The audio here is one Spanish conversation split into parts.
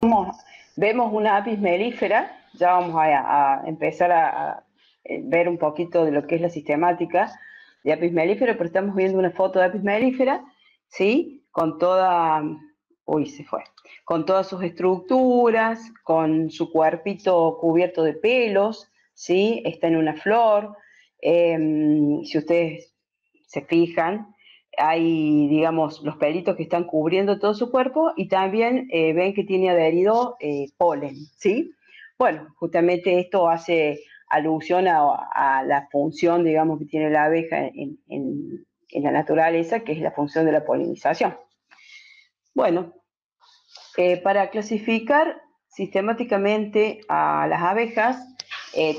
Vemos una apis mellifera, ya vamos a empezar a ver un poquito de lo que es la sistemática de apis mellifera, pero estamos viendo una foto de apis mellifera, ¿sí? Con toda, uy, se fue, con todas sus estructuras, con su cuerpito cubierto de pelos, ¿sí? Está en una flor. Si ustedes se fijan, hay, digamos, los pelitos que están cubriendo todo su cuerpo y también ven que tiene adherido polen, ¿sí? Bueno, justamente esto hace alusión a la función, digamos, que tiene la abeja en la naturaleza, que es la función de la polinización. Bueno, para clasificar sistemáticamente a las abejas,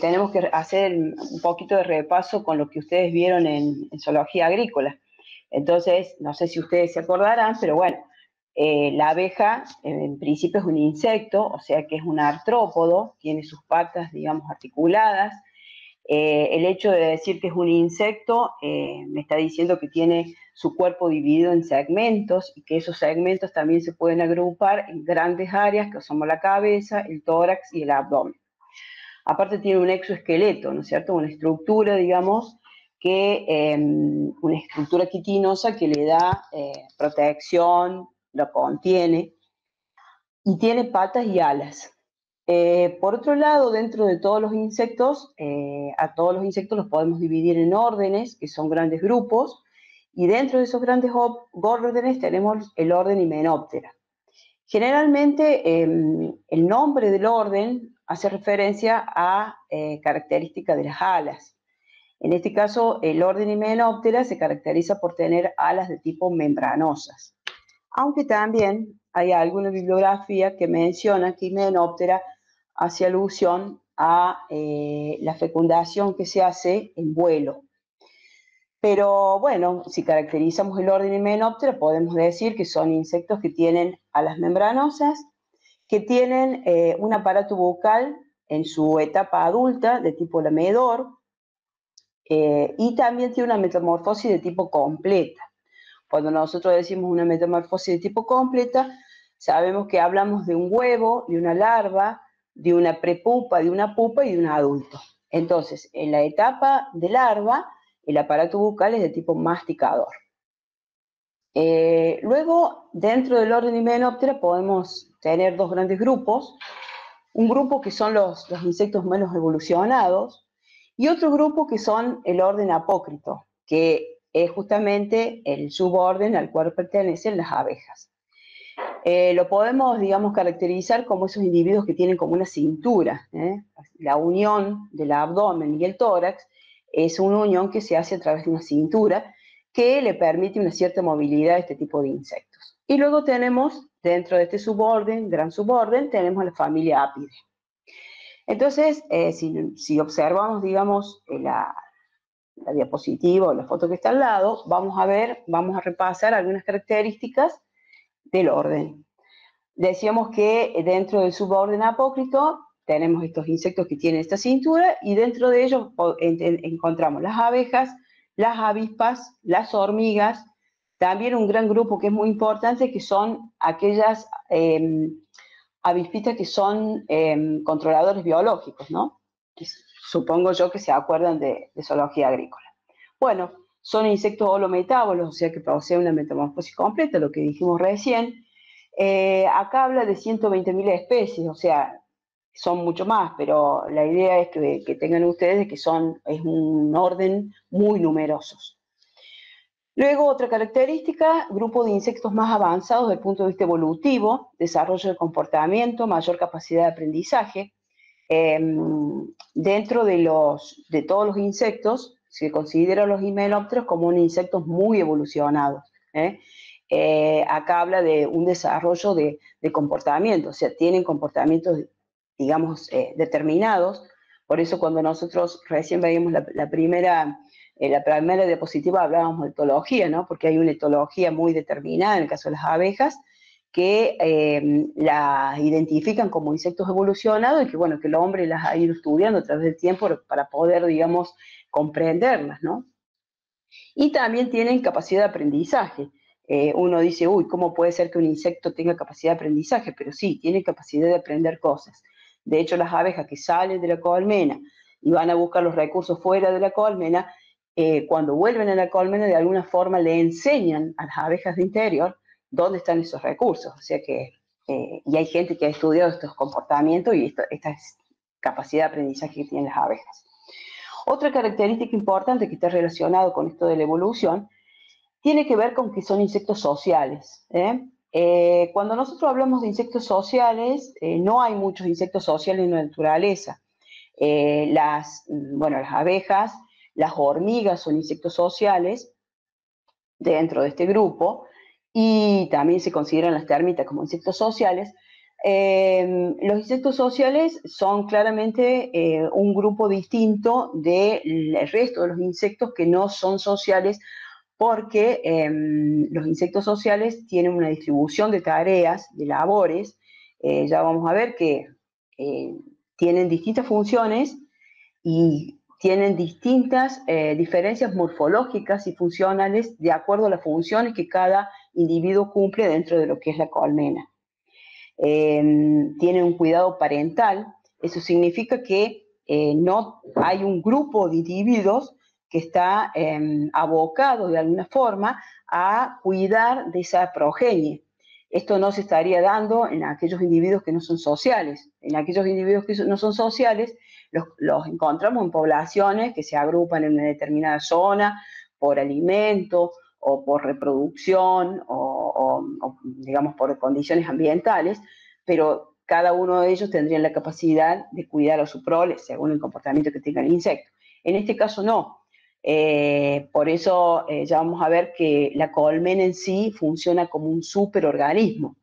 tenemos que hacer un poquito de repaso con lo que ustedes vieron en zoología agrícola. Entonces, no sé si ustedes se acordarán, pero bueno, la abeja en principio es un insecto, o sea que es un artrópodo, tiene sus patas, digamos, articuladas. El hecho de decir que es un insecto me está diciendo que tiene su cuerpo dividido en segmentos y que esos segmentos también se pueden agrupar en grandes áreas que son la cabeza, el tórax y el abdomen. Aparte tiene un exoesqueleto, ¿no es cierto? Una estructura, digamos, una estructura quitinosa que le da protección, lo contiene, y tiene patas y alas. Por otro lado, dentro de todos los insectos, a todos los insectos los podemos dividir en órdenes, que son grandes grupos, y dentro de esos grandes órdenes tenemos el orden Hymenoptera. Generalmente el nombre del orden hace referencia a características de las alas. En este caso, el orden Hymenoptera se caracteriza por tener alas de tipo membranosas, aunque también hay alguna bibliografía que menciona que Hymenoptera hace alusión a la fecundación que se hace en vuelo. Pero bueno, si caracterizamos el orden Hymenoptera, podemos decir que son insectos que tienen alas membranosas, que tienen un aparato bucal en su etapa adulta de tipo lamedor, y también tiene una metamorfosis de tipo completa. Cuando nosotros decimos una metamorfosis de tipo completa, sabemos que hablamos de un huevo, de una larva, de una prepupa, de una pupa y de un adulto. Entonces, en la etapa de larva, el aparato bucal es de tipo masticador. Luego, dentro del orden Hymenoptera podemos tener dos grandes grupos. Un grupo que son los insectos menos evolucionados y otro grupo que son el orden Apócrito, que es justamente el suborden al cual pertenecen las abejas. Lo podemos, digamos, caracterizar como esos individuos que tienen como una cintura. La unión del abdomen y el tórax es una unión que se hace a través de una cintura que le permite una cierta movilidad a este tipo de insectos. Y luego tenemos, dentro de este suborden, gran suborden, tenemos la familia Apidae. Entonces, si observamos, digamos, la diapositiva o la foto que está al lado, vamos a repasar algunas características del orden. Decíamos que dentro del suborden Apócrito tenemos estos insectos que tienen esta cintura y dentro de ellos encontramos las abejas, las avispas, las hormigas, también un gran grupo que es muy importante que son aquellas avispistas que son controladores biológicos, ¿no? Que supongo yo que se acuerdan de zoología agrícola. Bueno, son insectos holometábolos, o sea que poseen una metamorfosis completa, lo que dijimos recién. Acá habla de 120.000 especies, o sea, son mucho más, pero la idea es que tengan ustedes que es un orden muy numerosos. Luego, otra característica, grupo de insectos más avanzados desde el punto de vista evolutivo, desarrollo del comportamiento, mayor capacidad de aprendizaje. Dentro de todos los insectos, se considera los himenópteros como unos insectos muy evolucionados. Acá habla de un desarrollo de comportamiento, o sea, tienen comportamientos, digamos, determinados. Por eso cuando nosotros recién veíamos la primera diapositiva hablábamos de etología, ¿no? Porque hay una etología muy determinada en el caso de las abejas, que las identifican como insectos evolucionados y que, bueno, que el hombre las ha ido estudiando a través del tiempo para poder, digamos, comprenderlas, ¿no? Y también tienen capacidad de aprendizaje. uno dice, uy, ¿cómo puede ser que un insecto tenga capacidad de aprendizaje? Pero sí, tiene capacidad de aprender cosas. De hecho, las abejas que salen de la colmena y van a buscar los recursos fuera de la colmena, cuando vuelven a la colmena, de alguna forma le enseñan a las abejas de interior dónde están esos recursos. O sea que, y hay gente que ha estudiado estos comportamientos y esta capacidad de aprendizaje que tienen las abejas. Otra característica importante que está relacionado con esto de la evolución tiene que ver con que son insectos sociales. Cuando nosotros hablamos de insectos sociales, no hay muchos insectos sociales en la naturaleza. Las abejas, las hormigas son insectos sociales dentro de este grupo y también se consideran las termitas como insectos sociales. Los insectos sociales son claramente un grupo distinto del resto de los insectos que no son sociales, porque los insectos sociales tienen una distribución de tareas, de labores. Ya vamos a ver que tienen distintas funciones y tienen distintas diferencias morfológicas y funcionales de acuerdo a las funciones que cada individuo cumple dentro de lo que es la colmena. Tienen un cuidado parental, eso significa que no hay un grupo de individuos que está abocado de alguna forma a cuidar de esa progenie. Esto no se estaría dando en aquellos individuos que no son sociales. En aquellos individuos que no son sociales, los encontramos en poblaciones que se agrupan en una determinada zona por alimento o por reproducción o digamos por condiciones ambientales, pero cada uno de ellos tendría la capacidad de cuidar a su prole según el comportamiento que tenga el insecto. En este caso no. Por eso ya vamos a ver que la colmena en sí funciona como un superorganismo.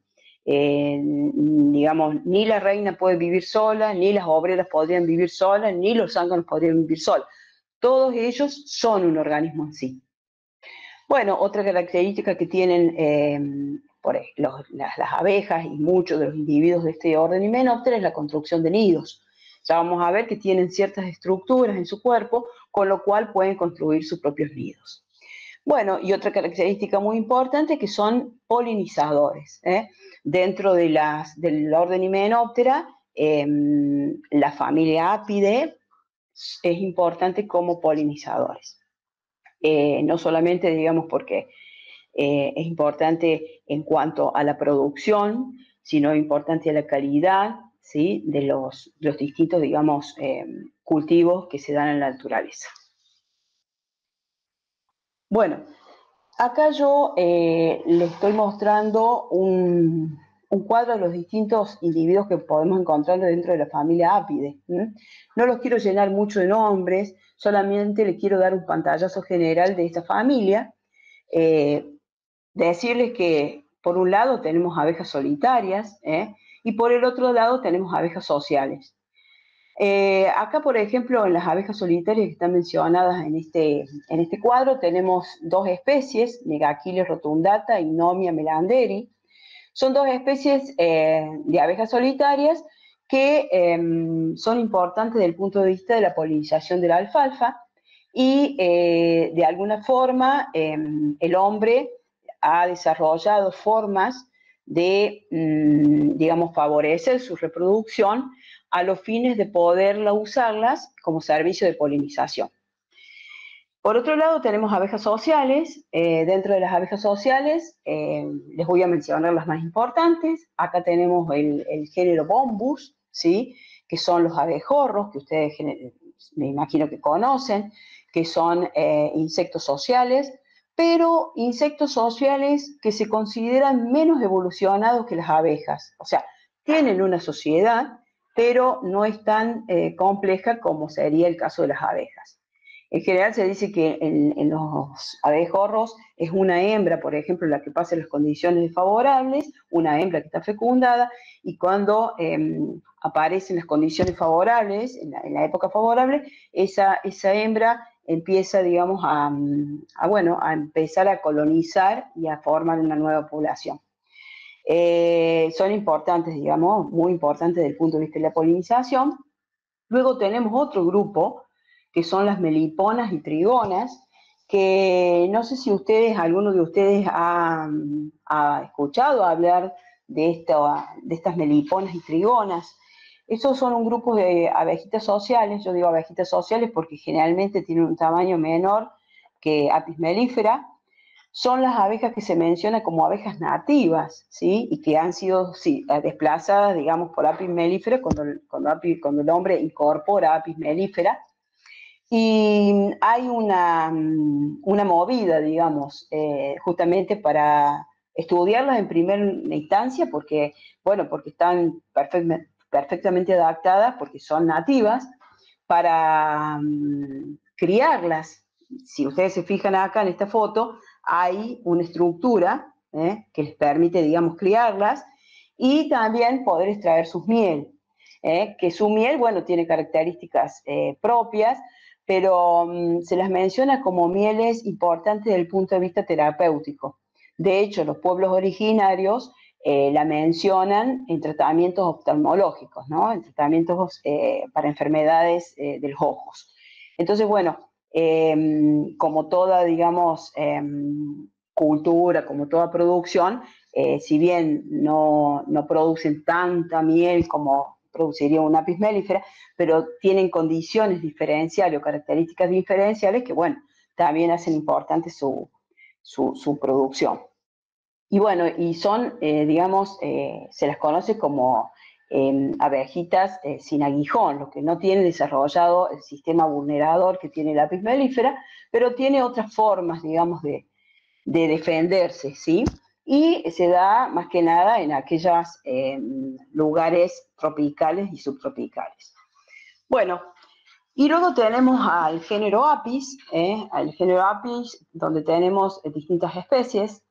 Digamos, ni la reina puede vivir sola, ni las obreras podrían vivir solas, ni los zánganos podrían vivir solos. Todos ellos son un organismo en sí. Bueno, otra característica que tienen las abejas y muchos de los individuos de este orden Hymenoptera es la construcción de nidos. Ya vamos a ver que tienen ciertas estructuras en su cuerpo, con lo cual pueden construir sus propios nidos. Bueno, y otra característica muy importante es que son polinizadores. Dentro del orden Hymenoptera, la familia Apidae es importante como polinizadores. No solamente, digamos, porque es importante en cuanto a la producción, sino importante a la calidad, ¿sí?, de los distintos, digamos, cultivos que se dan en la naturaleza. Bueno, acá yo le estoy mostrando un cuadro de los distintos individuos que podemos encontrar dentro de la familia Apidae. No los quiero llenar mucho de nombres, solamente le quiero dar un pantallazo general de esta familia. Decirles que por un lado tenemos abejas solitarias y por el otro lado tenemos abejas sociales. Acá, por ejemplo, en las abejas solitarias que están mencionadas en este cuadro, tenemos dos especies, Megachiles rotundata y Nomia melanderi. Son dos especies de abejas solitarias que son importantes desde el punto de vista de la polinización de la alfalfa y de alguna forma el hombre ha desarrollado formas de, digamos, favorecer su reproducción a los fines de poderla usarlas como servicio de polinización. Por otro lado, tenemos abejas sociales. Dentro de las abejas sociales, les voy a mencionar las más importantes. Acá tenemos el género Bombus, ¿sí?, que son los abejorros, que ustedes me imagino que conocen, que son insectos sociales, pero insectos sociales que se consideran menos evolucionados que las abejas. O sea, tienen una sociedad, pero no es tan compleja como sería el caso de las abejas. En general se dice que en los abejorros es una hembra, por ejemplo, la que pasa en las condiciones desfavorables, una hembra que está fecundada, y cuando aparecen las condiciones favorables, en la época favorable, esa hembra empieza, digamos, a empezar a colonizar y a formar una nueva población. Son importantes, digamos, muy importantes desde el punto de vista de la polinización. Luego tenemos otro grupo, que son las meliponas y trigonas, que no sé si alguno de ustedes ha escuchado hablar de estas meliponas y trigonas. Estos son un grupo de abejitas sociales. Yo digo abejitas sociales porque generalmente tienen un tamaño menor que Apis mellifera. Son las abejas que se mencionan como abejas nativas, ¿sí? Y que han sido desplazadas, digamos, por Apis mellifera cuando el hombre incorpora Apis mellifera. Y hay una movida, digamos, justamente para estudiarlas en primera instancia, porque, bueno, porque están perfectamente adaptadas, porque son nativas, para criarlas. Si ustedes se fijan acá en esta foto, hay una estructura que les permite, digamos, criarlas y también poder extraer sus miel. Que su miel, bueno, tiene características propias, pero se las menciona como mieles importantes desde el punto de vista terapéutico. De hecho, los pueblos originarios la mencionan en tratamientos oftalmológicos, ¿no? En tratamientos para enfermedades de los ojos. Entonces, bueno, como toda, digamos, cultura, como toda producción, si bien no producen tanta miel como produciría un Apis mellifera, pero tienen condiciones diferenciales o características diferenciales que, bueno, también hacen importante su producción. Y bueno, y son, digamos, se las conoce como abejitas sin aguijón, lo que no tiene desarrollado el sistema vulnerador que tiene la Apis mellifera, pero tiene otras formas, digamos, de defenderse, ¿sí? Y se da más que nada en aquellos lugares tropicales y subtropicales. Bueno, y luego tenemos al género Apis, donde tenemos distintas especies.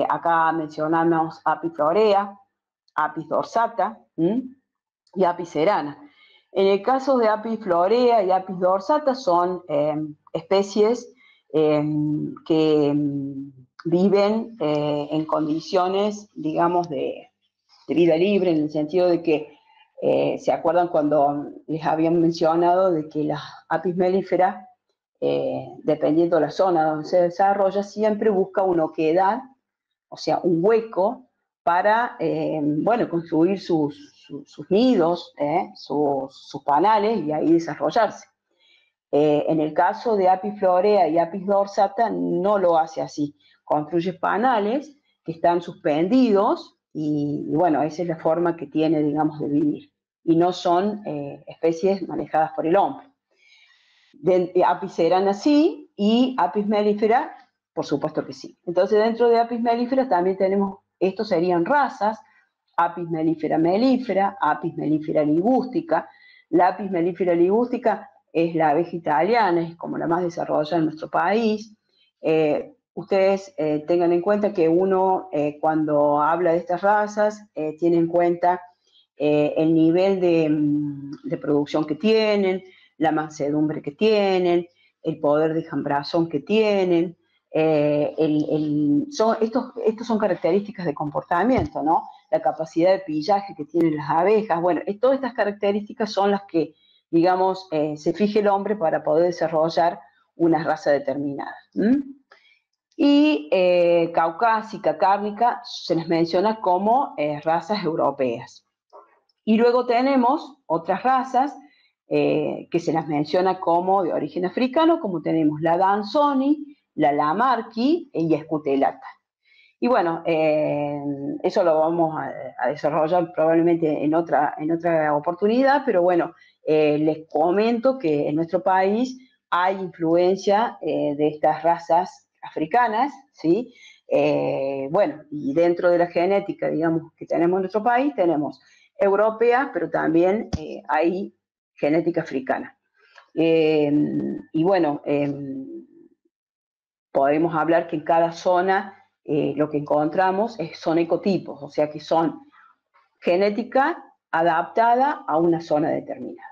Acá mencionamos Apis florea, Apis dorsata y Apis cerana. En el caso de Apis florea y Apis dorsata son especies que viven en condiciones, digamos, de vida libre, en el sentido de que se acuerdan cuando les habían mencionado de que la Apis mellifera, dependiendo de la zona donde se desarrolla, siempre busca una oquedad, o sea, un hueco para, bueno, construir sus nidos, sus panales y ahí desarrollarse. En el caso de Apis florea y Apis dorsata no lo hace así. Construye panales que están suspendidos y bueno, esa es la forma que tiene, digamos, de vivir. Y no son especies manejadas por el hombre. Apis cerana sí y Apis mellifera, por supuesto que sí. Entonces, dentro de Apis mellifera también tenemos, estos serían razas, Apis mellifera mellifera, Apis mellifera ligústica. La Apis mellifera ligústica es la abeja italiana, es como la más desarrollada en nuestro país. Ustedes tengan en cuenta que uno cuando habla de estas razas tiene en cuenta el nivel de producción que tienen, la mansedumbre que tienen, el poder de jambrazón que tienen. Estos son características de comportamiento, ¿no? La capacidad de pillaje que tienen las abejas. Bueno, todas estas características son las que, digamos, se fije el hombre para poder desarrollar una raza determinada. Y caucásica, cárnica, se les menciona como razas europeas. Y luego tenemos otras razas que se las menciona como de origen africano, como tenemos la Danzoni, la Lamarqui y Escutelata. Y bueno, eso lo vamos a desarrollar probablemente en otra oportunidad, pero bueno, les comento que en nuestro país hay influencia de estas razas africanas, ¿sí? Bueno, y dentro de la genética, digamos, que tenemos en nuestro país, tenemos europea, pero también hay genética africana. Y bueno, podemos hablar que en cada zona lo que encontramos son ecotipos, o sea que son genética adaptada a una zona determinada.